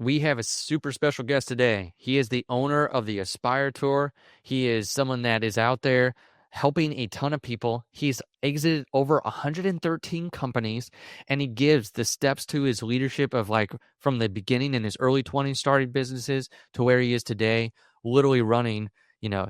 We have a super special guest today. He is the owner of the Aspire Tour. He is someone that is out there helping a ton of people. He's exited over 113 companies, and he gives the steps to his leadership of like from the beginning in his early 20s, started businesses to where he is today, literally running, you know,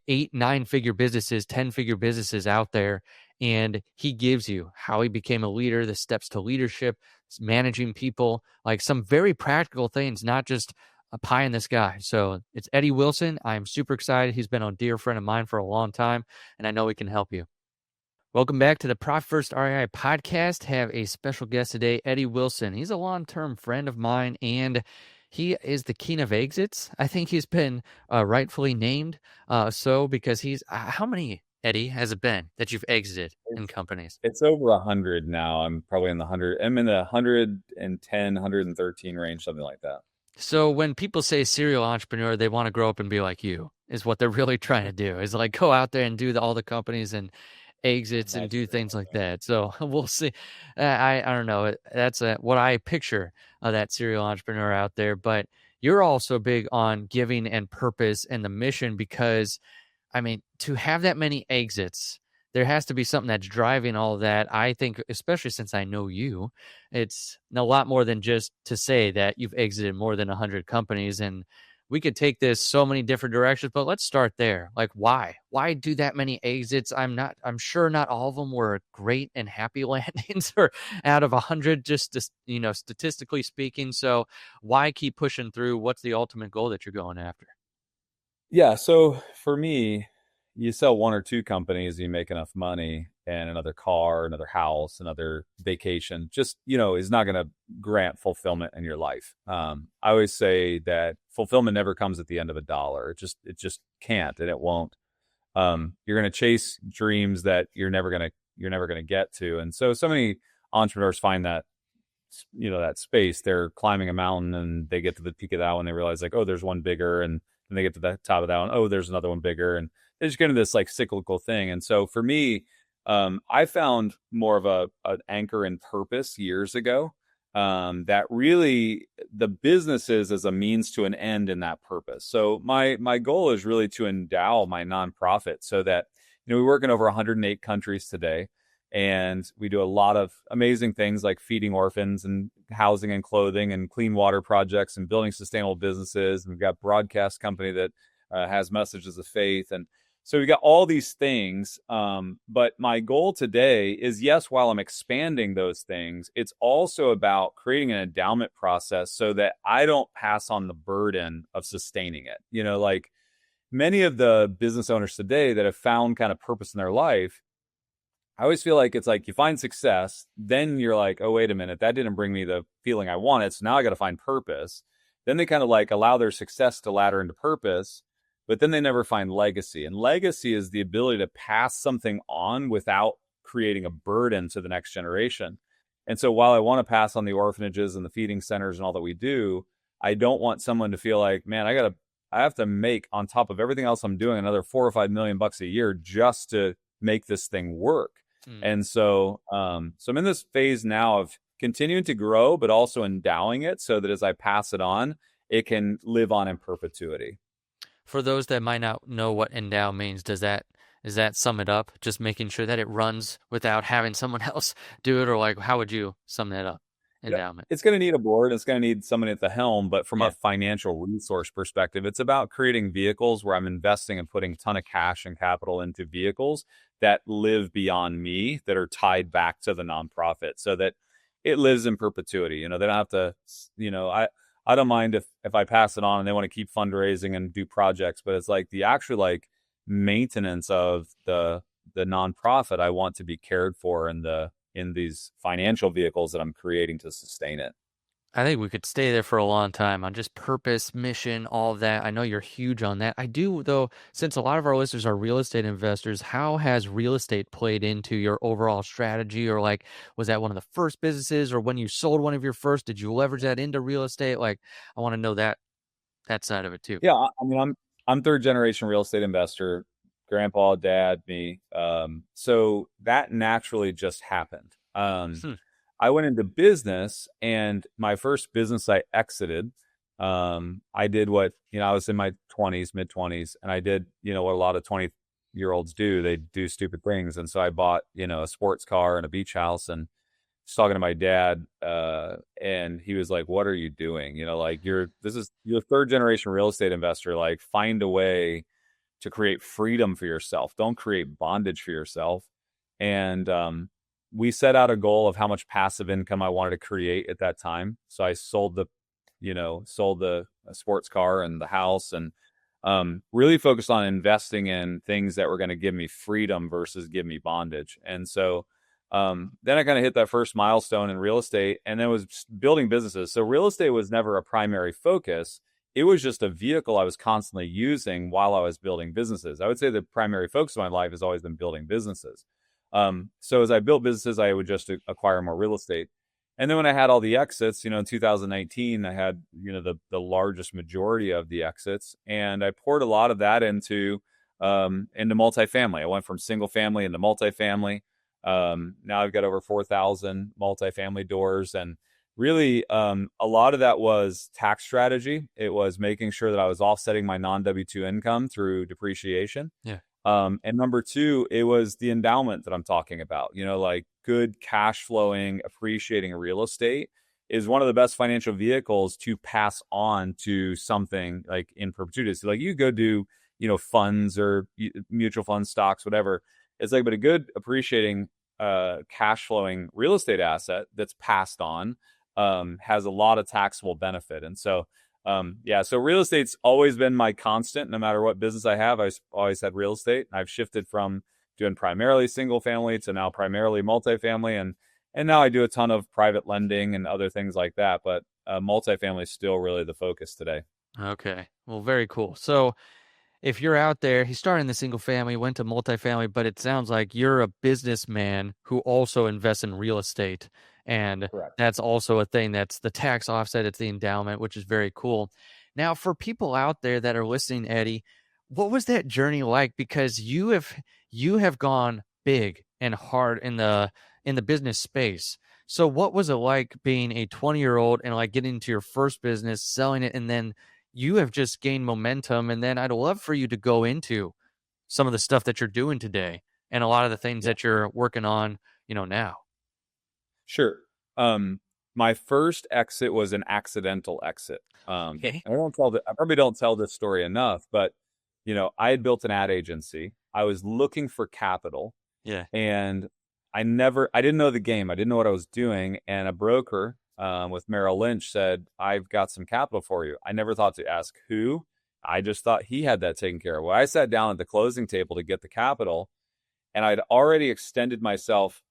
8, 9-figure businesses, 10-figure businesses out there. And he gives you how he became a leader, the steps to leadership, managing people, like some very practical things, not just a pie in the sky. So it's Eddie Wilson. I'm super excited. He's been a dear friend of mine for a long time, and I know he can help you. Welcome back to the Profit First REI podcast. Have a special guest today, Eddie Wilson. He's a long-term friend of mine, and he is the king of exits. I think he's been rightfully named so because he's how many, Eddie, has it been that you've exited in companies? It's over 100 now. I'm probably in the 100. I'm in the 110, 113 range, something like that. So when people say serial entrepreneur, they want to grow up and be like you, is what they're really trying to do, is like go out there and do all the companies and exits and That's do true. things like that. So we'll see. I don't know. That's what I picture of that serial entrepreneur out there. But you're also big on giving and purpose and the mission because, I mean, to have that many exits, there has to be something that's driving all of that. I think, especially since I know you, it's a lot more than just to say that you've exited more than 100 companies. And we could take this so many different directions, but let's start there. Like, why? Why do that many exits? I'm sure not all of them were great and happy landings or out of 100, just, statistically speaking. So why keep pushing through? What's the ultimate goal that you're going after? Yeah. So for me, you sell one or two companies, you make enough money, and another car, another house, another vacation, just, is not going to grant fulfillment in your life. I always say that fulfillment never comes at the end of a dollar. It just can't, and it won't. You're going to chase dreams that you're never going to get to. And so many entrepreneurs find that, that space. They're climbing a mountain and they get to the peak of that one. They realize like, oh, there's one bigger. And then they get to the top of that one. Oh, there's another one bigger. And they just get into this like cyclical thing. And so for me, I found more of an anchor in purpose years ago. That really the business is as a means to an end in that purpose. So my goal is really to endow my nonprofit so that, we work in over 108 countries today. And we do a lot of amazing things like feeding orphans and housing and clothing and clean water projects and building sustainable businesses. And we've got a broadcast company that has messages of faith. And so we got all these things. But my goal today is, yes, while I'm expanding those things, it's also about creating an endowment process so that I don't pass on the burden of sustaining it. Like many of the business owners today that have found kind of purpose in their life, I always feel like it's like you find success, then you're like, oh, wait a minute, that didn't bring me the feeling I wanted. So now I got to find purpose. Then they kind of like allow their success to ladder into purpose, but then they never find legacy. And legacy is the ability to pass something on without creating a burden to the next generation. And so while I want to pass on the orphanages and the feeding centers and all that we do, I don't want someone to feel like, man, I have to make on top of everything else I'm doing another $4 or $5 million a year just to make this thing work. And so I'm in this phase now of continuing to grow, but also endowing it so that as I pass it on, it can live on in perpetuity. For those that might not know what endow means, does that sum it up? Just making sure that it runs without having someone else do it, or like how would you sum that up? Endowment. It's going to need a board. It's going to need somebody at the helm. But from a Yeah. financial resource perspective, it's about creating vehicles where I'm investing and putting a ton of cash and capital into vehicles that live beyond me, that are tied back to the nonprofit so that it lives in perpetuity. They don't have to, I don't mind if I pass it on and they want to keep fundraising and do projects, but it's like the actual like maintenance of the nonprofit I want to be cared for in these financial vehicles that I'm creating to sustain it. I think we could stay there for a long time on just purpose, mission, all of that. I know you're huge on that. I do, though, since a lot of our listeners are real estate investors, how has real estate played into your overall strategy? Or like, was that one of the first businesses, or when you sold one of your first, did you leverage that into real estate? Like, I want to know that side of it too. Yeah, I mean, I'm third generation real estate investor, grandpa, dad, me. So that naturally just happened. Hmm. I went into business, and my first business I exited, I did what, I was in my 20s, mid 20s, and I did, what a lot of 20-year-olds do. They do stupid things. And so I bought, a sports car and a beach house, and was talking to my dad, and he was like, "What are you doing? Like, you're a third generation real estate investor. Like, find a way to create freedom for yourself. Don't create bondage for yourself." And we set out a goal of how much passive income I wanted to create at that time. So I sold the sports car and the house, and really focused on investing in things that were going to give me freedom versus give me bondage. And so then I kind of hit that first milestone in real estate, and then was building businesses. So real estate was never a primary focus. It was just a vehicle I was constantly using while I was building businesses. I would say the primary focus of my life has always been building businesses. So as I built businesses, I would just acquire more real estate. And then when I had all the exits, in 2019, I had, the largest majority of the exits, and I poured a lot of that into multifamily. I went from single family into multifamily. Now I've got over 4,000 multifamily doors, and really, a lot of that was tax strategy. It was making sure that I was offsetting my non W-2 income through depreciation. Yeah. And number two, it was the endowment that I'm talking about. Like, good cash flowing, appreciating real estate is one of the best financial vehicles to pass on to something like in perpetuity. So like, you go do, funds or mutual funds, stocks, whatever. It's like, but a good appreciating cash flowing real estate asset that's passed on has a lot of taxable benefit. And so so real estate's always been my constant. No matter what business I have, I've always had real estate. I've shifted from doing primarily single family to now primarily multifamily, and now I do a ton of private lending and other things like that. But multifamily is still really the focus today. Okay. Well, very cool. So if you're out there, he started in the single family, went to multifamily, but it sounds like you're a businessman who also invests in real estate. And Correct. that's also a thing. That's the tax offset, it's the endowment, which is very cool. Now, for people out there that are listening, Eddie, what was that journey like? Because you have gone big and hard in the business space. So what was it like being a 20-year-old and like getting into your first business, selling it, and then you have just gained momentum? And then I'd love for you to go into some of the stuff that you're doing today and a lot of the things Yeah. that you're working on, now. Sure. My first exit was an accidental exit. Okay. I probably don't tell this story enough, but I had built an ad agency. I was looking for capital, Yeah. and I didn't know the game. I didn't know what I was doing. And a broker with Merrill Lynch said, "I've got some capital for you." I never thought to ask who. I just thought he had that taken care of. Well, I sat down at the closing table to get the capital, and I'd already extended myself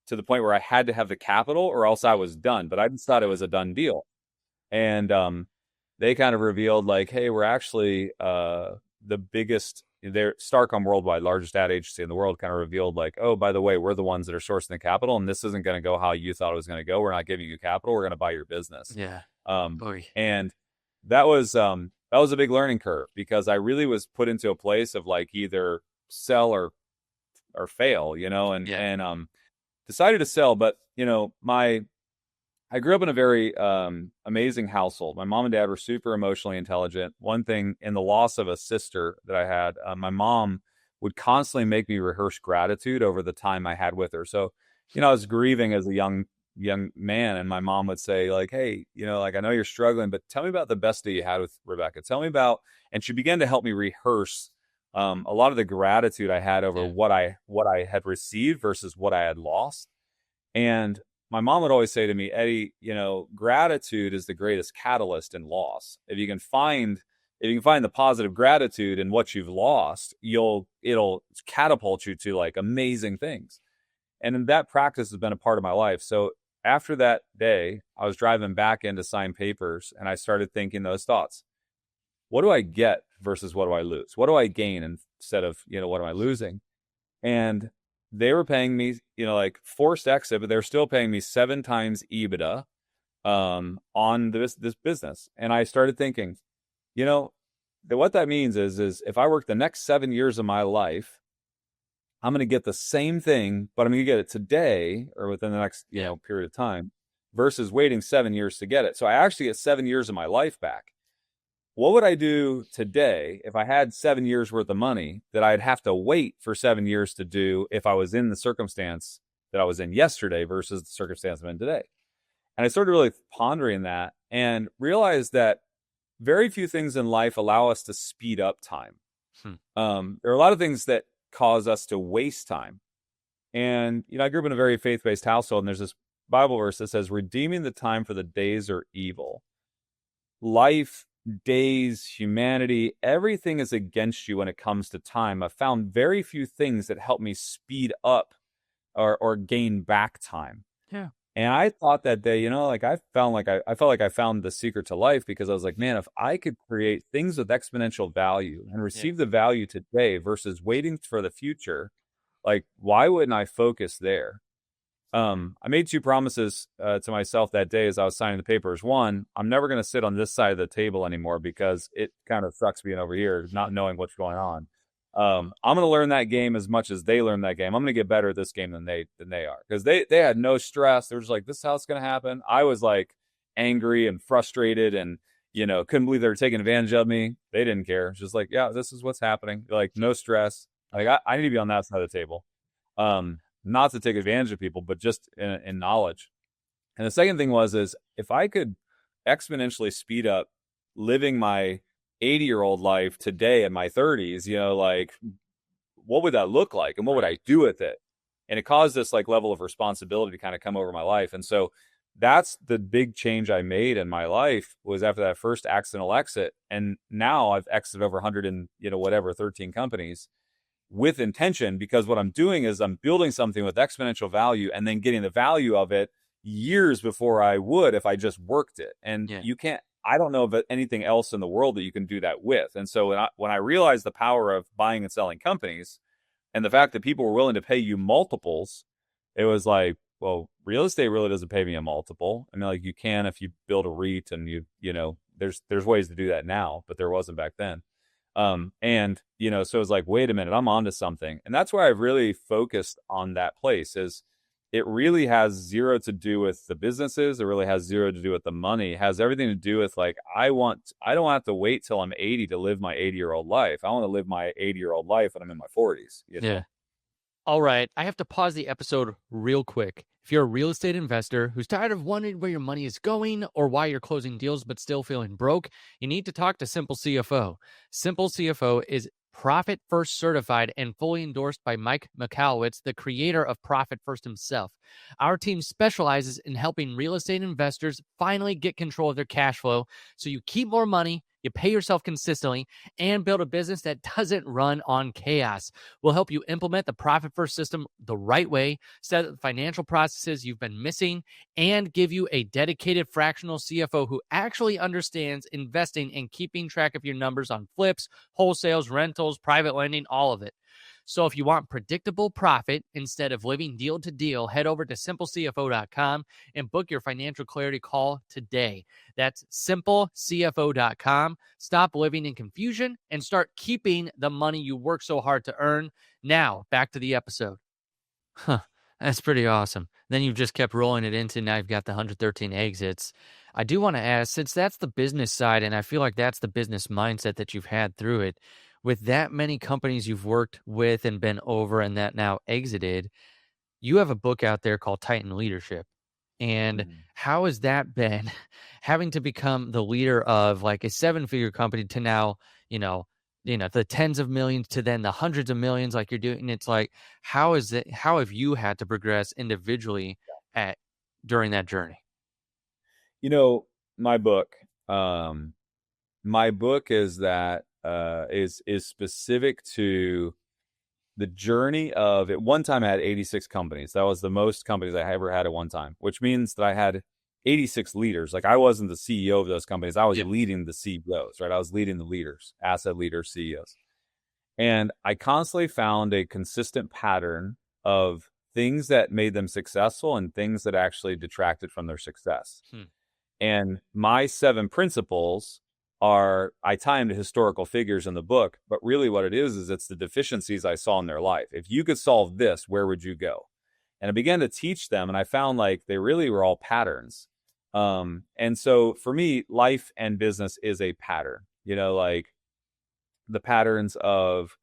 to the point where I had to have the capital or else I was done. But I just thought it was a done deal. And they kind of revealed, like, "Hey, we're actually the biggest, they're Starcom Worldwide, largest ad agency in the world," kind of revealed, like, "Oh, by the way, we're the ones that are sourcing the capital, and this isn't going to go how you thought it was going to go. We're not giving you capital. We're going to buy your business." Yeah. Boy. And that was a big learning curve, because I really was put into a place of like either sell or fail, Yeah. and decided to sell. But I grew up in a very amazing household. My mom and dad were super emotionally intelligent. One thing, in the loss of a sister that I had, my mom would constantly make me rehearse gratitude over the time I had with her. So, I was grieving as a young man, and my mom would say, like, "Hey, like, I know you're struggling, but tell me about the best day you had with Rebecca. Tell me about," and she began to help me rehearse a lot of the gratitude I had over Yeah. what I had received versus what I had lost. And my mom would always say to me, "Eddie, gratitude is the greatest catalyst in loss. If you can find the positive gratitude in what you've lost, it'll catapult you to like amazing things." And then that practice has been a part of my life. So after that day, I was driving back in to sign papers, and I started thinking those thoughts. What do I get versus what do I lose? What do I gain instead of, what am I losing? And they were paying me, like, forced exit, but they're still paying me 7 times EBITDA on this business. And I started thinking, that what that means is if I work the next 7 years of my life I'm going to get the same thing, but I'm going to get it today or within the next, Yeah. period of time versus waiting 7 years to get it. So I actually get 7 years of my life back. What would I do today if I had 7 years worth of money that I'd have to wait for 7 years to do if I was in the circumstance that I was in yesterday versus the circumstance I'm in today? And I started really pondering that and realized that very few things in life allow us to speed up time. Hmm. There are a lot of things that cause us to waste time. And, I grew up in a very faith based household, and there's this Bible verse that says, redeeming the time for the days are evil. Life, days, humanity, everything is against you when it comes to time. I've found very few things that help me speed up or gain back time. Yeah. And I thought that day, I felt like I found the secret to life because I was like, man, if I could create things with exponential value and Yeah. receive the value today versus waiting for the future, like, why wouldn't I focus there? I made two promises to myself that day as I was signing the papers. One, I'm never going to sit on this side of the table anymore because it kind of sucks being over here, not knowing what's going on. I'm going to learn that game as much as they learn that game. I'm going to get better at this game than they are because they had no stress. They were just like, this is how it's going to happen. I was like angry and frustrated and couldn't believe they were taking advantage of me. They didn't care. It's just like, yeah, this is what's happening. Like, no stress. Like, I need to be on that side of the table. Not to take advantage of people, but just in knowledge. And the second thing is if I could exponentially speed up living my 80-year-old life today in my 30s, like, what would that look like and what would I do with it? And it caused this like level of responsibility to kind of come over my life. And so that's the big change I made in my life was after that first accidental exit. And now I've exited over 100 and, 13 companies with intention, because what I'm doing is I'm building something with exponential value and then getting the value of it years before I would if I just worked it. And Yeah. I don't know of anything else in the world that you can do that with. And so when I realized the power of buying and selling companies and the fact that people were willing to pay you multiples, it was like, well, real estate really doesn't pay me a multiple. I mean, like, you can if you build a REIT and there's ways to do that now, but there wasn't back then. So it was like, wait a minute, I'm onto something. And that's where I've really focused on that place is it really has zero to do with the businesses. It really has zero to do with the money. It has everything to do with like, I don't have to wait till I'm 80 to live my 80-year-old life. I want to live my 80-year-old life when I'm in my 40s, Yeah. All right, I have to pause the episode real quick. If you're a real estate investor who's tired of wondering where your money is going or why you're closing deals but still feeling broke, you need to talk to Simple CFO. Simple CFO is Profit First certified and fully endorsed by Mike McAlowitz, the creator of Profit First himself. Our team specializes in helping real estate investors finally get control of their cash flow so you keep more money, you pay yourself consistently, and build a business that doesn't run on chaos. We'll help you implement the Profit First system the right way, set up the financial processes you've been missing, and give you a dedicated fractional CFO who actually understands investing and keeping track of your numbers on flips, wholesales, rentals, private lending, all of it. So if you want predictable profit instead of living deal to deal, head over to simplecfo.com and book your financial clarity call today. That's simplecfo.com. Stop living in confusion and start keeping the money you work so hard to earn. Now, back to the episode. Huh, that's pretty awesome. Then you've just kept rolling it into now you've got the 113 exits. I do want to ask, since that's the business side, and I feel like that's the business mindset that you've had through it, with that many companies you've worked with and been over and that now exited, you have a book out there called Titan Leadership. And Mm-hmm. how has that been having to become the leader of like a 7-figure company to now, the tens of millions to then the hundreds of millions like you're doing? It's like, how have you had to progress individually at during that journey? You know, my book, my book is that is specific to the journey of at one time I had 86 companies. That was the most companies I ever had at one time, which means that I had 86 leaders. Like, I wasn't the CEO of those companies. I was Yeah. leading the CEOs, right? I was leading the leaders, asset leaders, CEOs. And I constantly found a consistent pattern of things that made them successful and things that actually detracted from their success. Hmm. And my 7 principles I tie them to historical figures in the book, but really what it is it's the deficiencies I saw in their life. If you could solve this, where would you go? And I began to teach them, and I found like they really were all patterns. And so for me, life and business is a pattern, like the patterns of,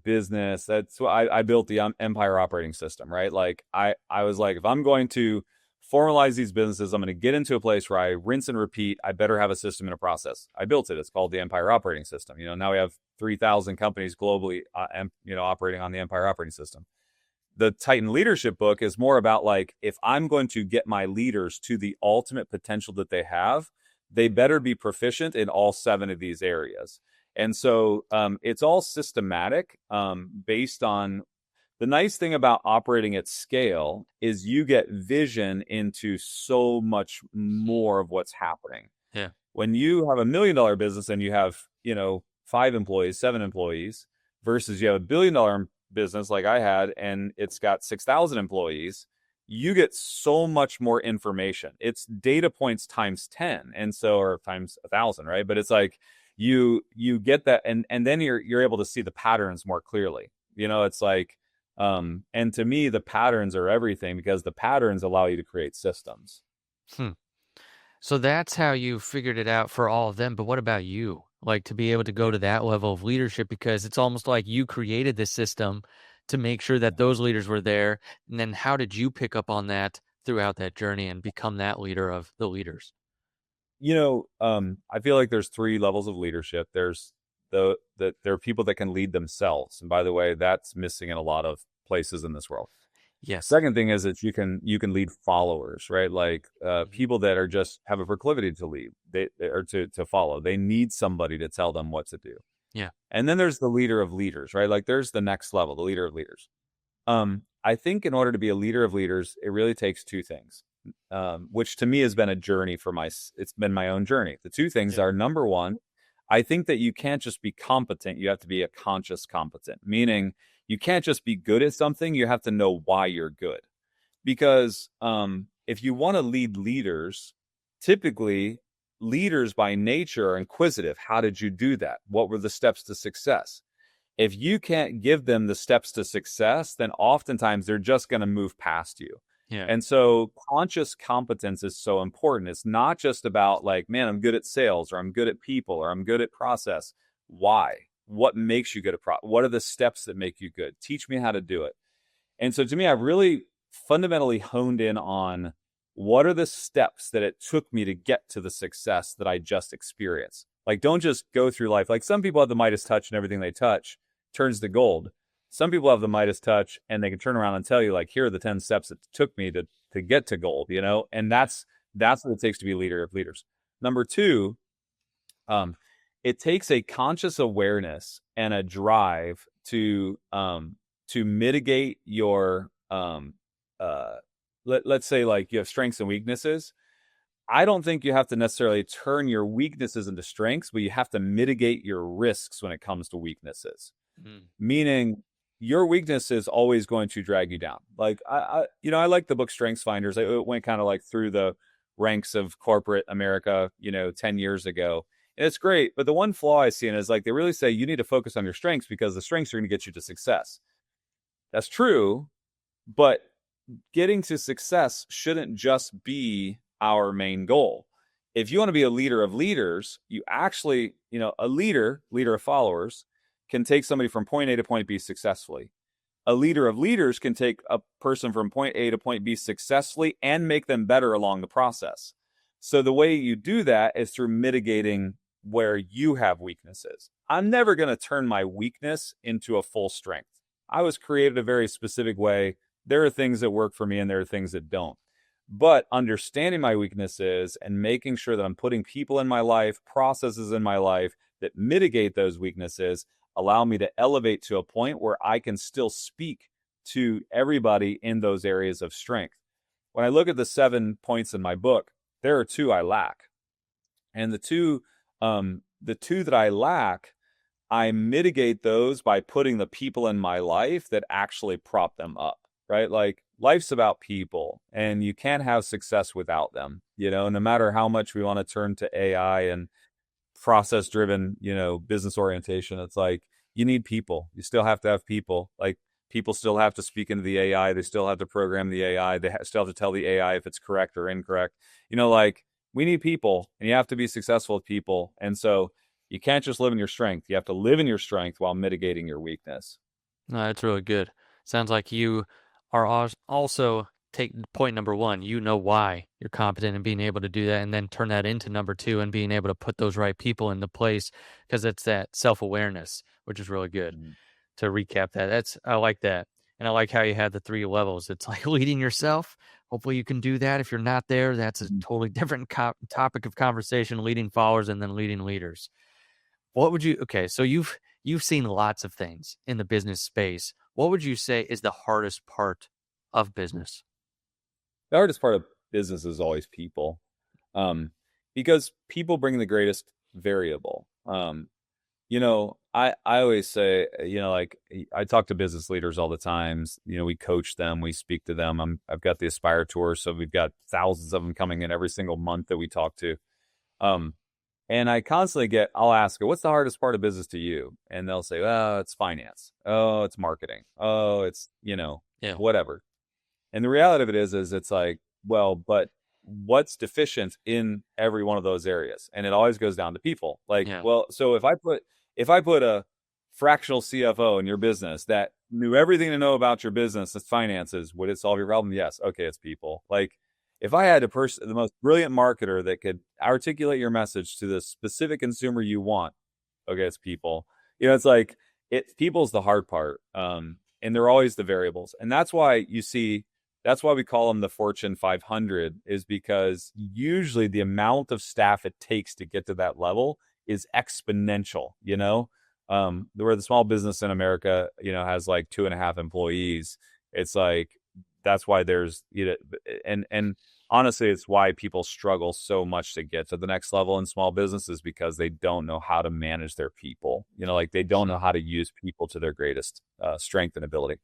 business. That's why I built the empire operating system, right? Like I was like, if I'm going to formalize these businesses, I'm going to get into a place where I rinse and repeat. I better have a system and a process. I built it. It's called the empire operating system. Now we have 3,000 companies globally, operating on the empire operating system. The Titan leadership book is more about like, if I'm going to get my leaders to the ultimate potential that they have, they better be proficient in all 7 of these areas. And so it's all systematic, based on the nice thing about operating at scale is you get vision into so much more of what's happening. Yeah. When you have $1 million business and you have, 5 employees, 7 employees, versus you have $1 billion business like I had and it's got 6,000 employees, you get so much more information. It's data points times 10, and so, or times 1,000, right? But it's like you get that, and then you're able to see the patterns more clearly. It's like, and to me, the patterns are everything because the patterns allow you to create systems. Hmm. So that's how you figured it out for all of them. But what about you? Like to be able to go to that level of leadership, because it's almost like you created this system to make sure that those leaders were there. And then how did you pick up on that throughout that journey and become that leader of the leaders? I feel like there's 3 levels of leadership. There's there are people that can lead themselves. And by the way, that's missing in a lot of places in this world. Yes. Second thing is that you can lead followers, right? Like Mhm. people that are just have a proclivity to lead, or to follow. They need somebody to tell them what to do. Yeah. And then there's the leader of leaders, right? Like there's the next level, the leader of leaders. I think in order to be a leader of leaders, it really takes 2 things, which to me has been a journey it's been my own journey. The 2 things Yeah. are, number one, I think that you can't just be competent. You have to be a conscious competent, meaning you can't just be good at something. You have to know why you're good. Because if you want to lead leaders, typically leaders by nature are inquisitive. How did you do that? What were the steps to success? If you can't give them the steps to success, then oftentimes they're just going to move past you. Yeah. And so conscious competence is so important. It's not just about like, man, I'm good at sales, or I'm good at people, or I'm good at process. Why? What makes you good at what are the steps that make you good? Teach me how to do it. And so to me, I've really fundamentally honed in on what are the steps that it took me to get to the success that I just experienced. Like, don't just go through life. Like some people have the Midas touch and everything they touch turns to gold. Some people have the Midas touch and they can turn around and tell you, like, here are the 10 steps it took me to get to gold, And that's what it takes to be a leader of leaders. Number 2, it takes a conscious awareness and a drive to mitigate your let's say like you have strengths and weaknesses. I don't think you have to necessarily turn your weaknesses into strengths, but you have to mitigate your risks when it comes to weaknesses. Mm. Meaning your weakness is always going to drag you down. Like I like the book Strengths Finders. It went kind of like through the ranks of corporate America, 10 years ago. And it's great. But the one flaw I see in it is like they really say you need to focus on your strengths because the strengths are going to get you to success. That's true, but getting to success shouldn't just be our main goal. If you want to be a leader of leaders, you actually, a leader of followers, can take somebody from point A to point B successfully. A leader of leaders can take a person from point A to point B successfully and make them better along the process. So the way you do that is through mitigating where you have weaknesses. I'm never going to turn my weakness into a full strength. I was created a very specific way. There are things that work for me and there are things that don't. But understanding my weaknesses and making sure that I'm putting people in my life, processes in my life that mitigate those weaknesses, allow me to elevate to a point where I can still speak to everybody in those areas of strength. When I look at the 7 points in my book, there are 2 I lack. And the two that I lack, I mitigate those by putting the people in my life that actually prop them up, right? Like life's about people, and you can't have success without them. No matter how much we want to turn to AI and process driven, business orientation, it's like you need people. You still have to have people. Like people still have to speak into the AI. They still have to program the AI. They still have to tell the AI if it's correct or incorrect. Like we need people, and you have to be successful with people. And so you can't just live in your strength. You have to live in your strength while mitigating your weakness. No, that's really good. Sounds like you are also take point number one. You know why you're competent and being able to do that, and then turn that into number two and being able to put those right people into place because it's that self awareness, which is really good. Mhm. To recap that, I like that, and I like how you had the three levels. It's like leading yourself. Hopefully, you can do that. If you're not there, that's a Mhm. totally different topic of conversation. Leading followers and then leading leaders. What would you okay, so you've seen lots of things in the business space. What would you say is the hardest part of business? The hardest part of business is always people, um, because people bring the greatest variable. I always say, like I talk to business leaders all the times. We coach them, we speak to them. I've got the Aspire Tour, so we've got thousands of them coming in every single month that we talk to. Um, and I constantly I'll ask her, what's the hardest part of business to you? And they'll say, oh, it's finance. Oh, it's marketing. Oh, it's, Yeah, whatever. And the reality of it is it's like, well, but what's deficient in every one of those areas? And it always goes down to people. Like, yeah, well, so if I put a fractional CFO in your business that knew everything to know about your business, its finances, would it solve your problem? Yes. Okay, it's people. Like if I had the most brilliant marketer that could articulate your message to the specific consumer you want, okay, it's people. It's like people's the hard part. And they're always the variables. And that's why we call them the Fortune 500, is because usually the amount of staff it takes to get to that level is exponential, where the small business in America, has like 2.5 employees. It's like, that's why there's, and honestly, it's why people struggle so much to get to the next level in small businesses, because they don't know how to manage their people. Like they don't know how to use people to their greatest strength and ability.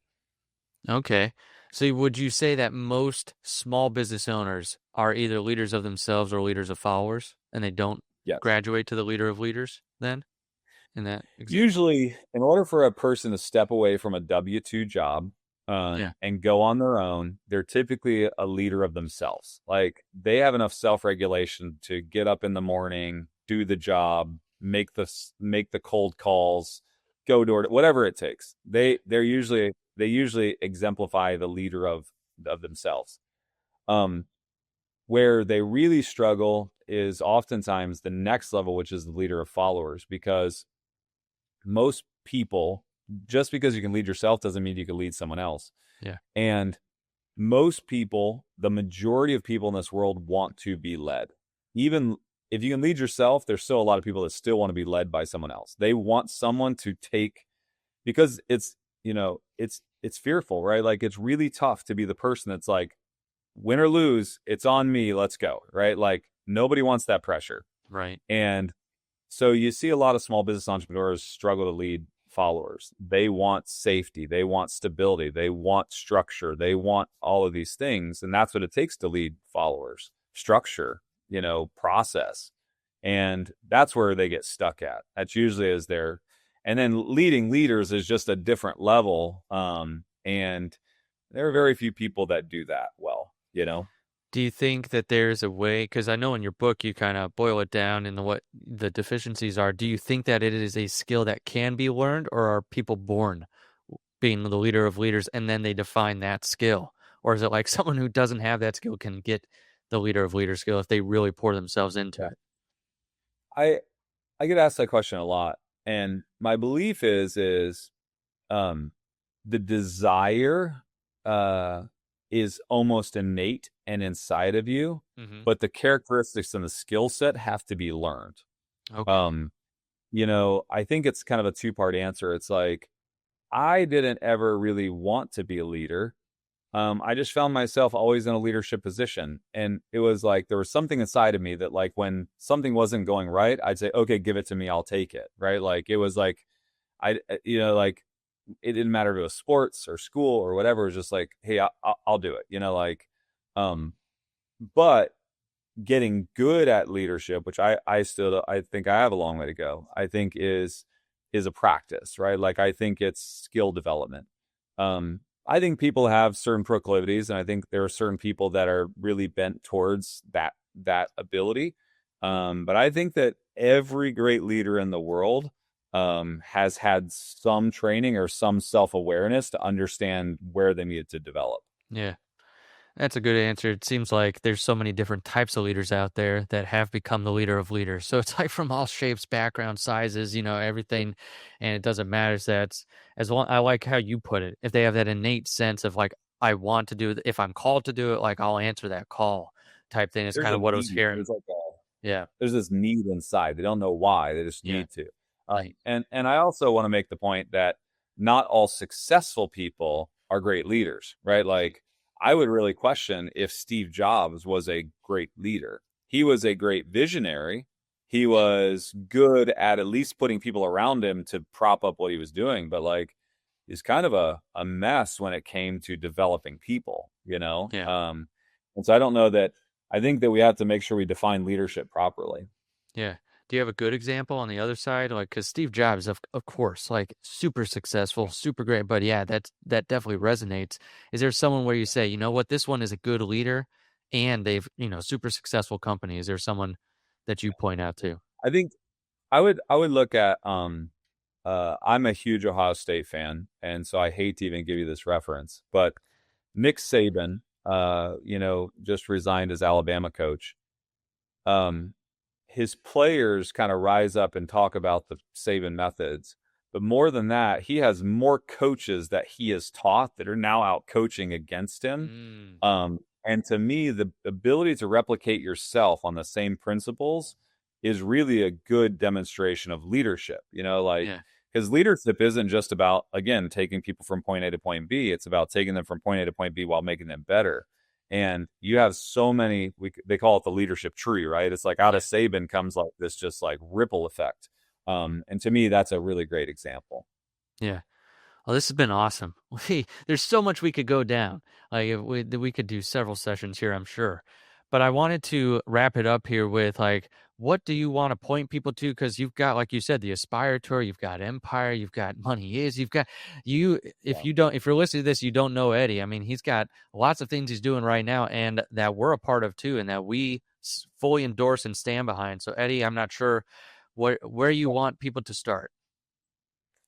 okay. So would you say that most small business owners are either leaders of themselves or leaders of followers, and they don't Yes. graduate to the leader of leaders then in that example? Usually, in order for a person to step away from a W-2 job Yeah, and go on their own, they're typically a leader of themselves. Like they have enough self-regulation to get up in the morning, do the job, make the cold calls, go door to whatever it takes. They usually exemplify the leader of themselves. Um, where they really struggle is oftentimes the next level, which is the leader of followers, because most people, just because you can lead yourself doesn't mean you can lead someone else. yeah, And most people, the majority of people in this world, want to be led. Even if you can lead yourself, there's still a lot of people that still want to be led by someone else. They want someone to take, because it's fearful, right? Like it's really tough to be the person that's like, win or lose, it's on me, let's go, right? Like nobody wants that pressure. right. And so you see a lot of small business entrepreneurs struggle to lead followers. They want safety, they want stability, they want structure, they want all of these things. And that's what it takes to lead followers: structure, process. And that's where they get stuck at. That's usually as they're, and then leading leaders is just a different level. And there are very few people that do that well. Do you think that there's a way, because I know in your book you kind of boil it down into what the deficiencies are. Do you think that it is a skill that can be learned, or are people born being the leader of leaders and then they define that skill? Or is it like someone who doesn't have that skill can get the leader of leaders skill if they really pour themselves into Yeah. it? I I get asked that question a lot, and my belief is um the desire uh is almost innate and inside of you, Mm-hmm. but the characteristics and the skill set have to be learned. Okay. Um, I think it's kind of a two-part answer. It's like I didn't ever really want to be a leader. I just found myself always in a leadership position. And it was like there was something inside of me that, like, when something wasn't going right, I'd say, okay, give it to me, I'll take it. Right. Like it was like, like it didn't matter if it was sports or school or whatever. It was just like, hey, I'll do it. Like, um, but getting good at leadership, which I think I have a long way to go. I think is a practice, right? Like I think it's skill development. I think people have certain proclivities, and I think there are certain people that are really bent towards that ability. But I think that every great leader in the world has had some training or some self awareness to understand where they needed to develop. Yeah. That's a good answer. It seems like there's so many different types of leaders out there that have become the leader of leaders. So it's like from all shapes, backgrounds, sizes, everything. And it doesn't matter. That's as long, I like how you put it. If they have that innate sense of like, I want to do it, if I'm called to do it, like I'll answer that call type thing. It's There's kind a of what I was need. hearing. Yeah. There's this need inside. They don't know why. They just Yeah. need to. Nice. And I also want to make the point that not all successful people are great leaders, right? Like I would really question if Steve Jobs was a great leader. He was a great visionary. He was good at least putting people around him to prop up what he was doing, but like he's kind of a mess when it came to developing people, Yeah. and so I don't know that I think that we have to make sure we define leadership properly. Yeah. Do you have a good example on the other side? Like, because Steve Jobs, of course, like super successful, super great. But yeah, that definitely resonates. Is there someone where you say, you know what, this one is a good leader, and they've super successful company? Is there someone that you point out to? I think I would look at I'm a huge Ohio State fan, and so I hate to even give you this reference, but Nick Saban, just resigned as Alabama coach. Um, his players kind of rise up and talk about the Saban methods, but more than that, he has more coaches that he has taught that are now out coaching against him. Mm, And to me, the ability to replicate yourself on the same principles is really a good demonstration of leadership, like yeah, because leadership isn't just about, again, taking people from point A to point B. It's about taking them from point A to point B while making them better. And you have so many, they call it the leadership tree, right? It's like out yeah, of Saban comes like this just like ripple effect. And to me, that's a really great example. yeah. Well, this has been awesome. There's so much we could go down. Like we could do several sessions here, I'm sure. But I wanted to wrap it up here with like, what do you want to point people to? Because you've got, like you said, the Aspire Tour, you've got Empire, you've got Money Is, you've got you. Yeah. If you're listening to this, you don't know Eddie. I mean, he's got lots of things he's doing right now, and that we're a part of too, and that we fully endorse and stand behind. So, Eddie, I'm not sure where you want people to start.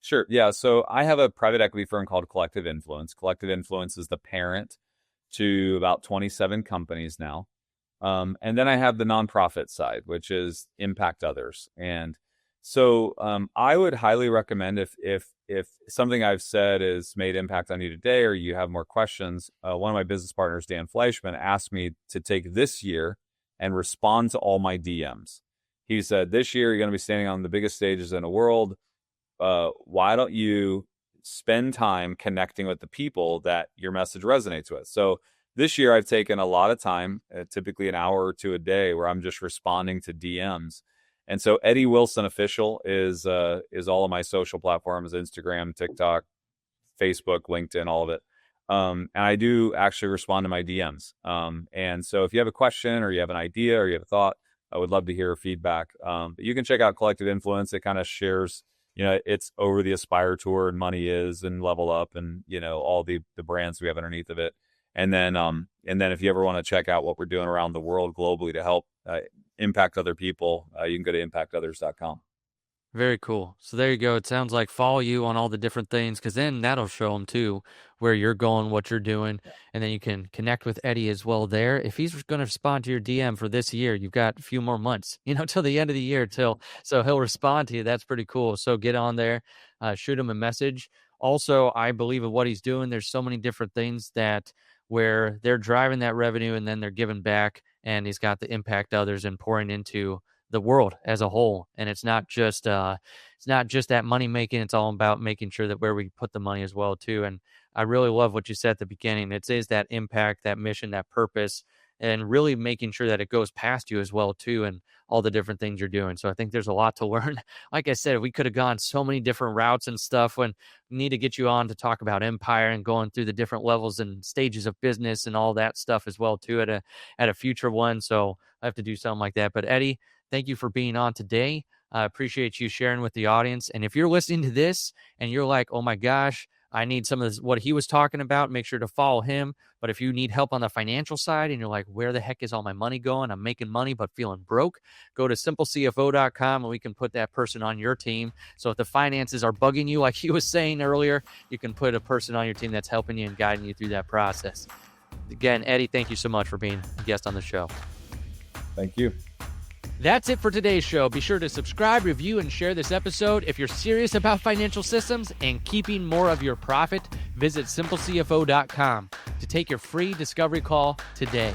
Sure. Yeah. So I have a private equity firm called Collective Influence. Collective Influence is the parent to about 27 companies now. And then I have the nonprofit side, which is impact others. And so I would highly recommend if something I've said is made impact on you today, or you have more questions. One of my business partners, Dan Fleischman, asked me to take this year and respond to all my DMs. He said, "This year you're going to be standing on the biggest stages in the world. Why don't you spend time connecting with the people that your message resonates with?" So this year I've taken a lot of time, typically an hour or two a day, where I'm just responding to DMs. And so Eddie Wilson Official is all of my social platforms: Instagram, TikTok, Facebook, LinkedIn, all of it. And I do actually respond to my DMs. And so if you have a question or you have an idea or you have a thought, I would love to hear feedback. But you can check out Collective Influence. It kind of shares, it's over the Aspire Tour and Money Is and Level Up and, all the brands we have underneath of it. And then if you ever want to check out what we're doing around the world globally to help impact other people, you can go to impactothers.com. Very cool. So there you go. It sounds like follow you on all the different things because then that'll show them too where you're going, what you're doing. And then you can connect with Eddie as well there. If he's going to respond to your DM for this year, you've got a few more months, till the end of the year, so he'll respond to you. That's pretty cool. So get on there, shoot him a message. Also, I believe in what he's doing. There's so many different things that where they're driving that revenue and then they're giving back. And he's got the impact others and pouring into the world as a whole. And it's not just that money making. It's all about making sure that where we put the money as well too. And I really love what you said at the beginning. It is that impact, that mission, that purpose, and really making sure that it goes past you as well too, and all the different things you're doing. So I think there's a lot to learn. Like I said, we could have gone so many different routes and stuff. When we need to get you on to talk about empire and going through the different levels and stages of business and all that stuff as well too at a future one. So I have to do something like that. But Eddie, thank you for being on today. I appreciate you sharing with the audience. And if you're listening to this and you're like, oh my gosh, I need some of this, what he was talking about, make sure to follow him. But if you need help on the financial side and you're like, where the heck is all my money going? I'm making money, but feeling broke. Go to simplecfo.com and we can put that person on your team. So if the finances are bugging you, like he was saying earlier, you can put a person on your team that's helping you and guiding you through that process. Again, Eddie, thank you so much for being a guest on the show. Thank you. That's it for today's show. Be sure to subscribe, review, and share this episode. If you're serious about financial systems and keeping more of your profit, visit simplecfo.com to take your free discovery call today.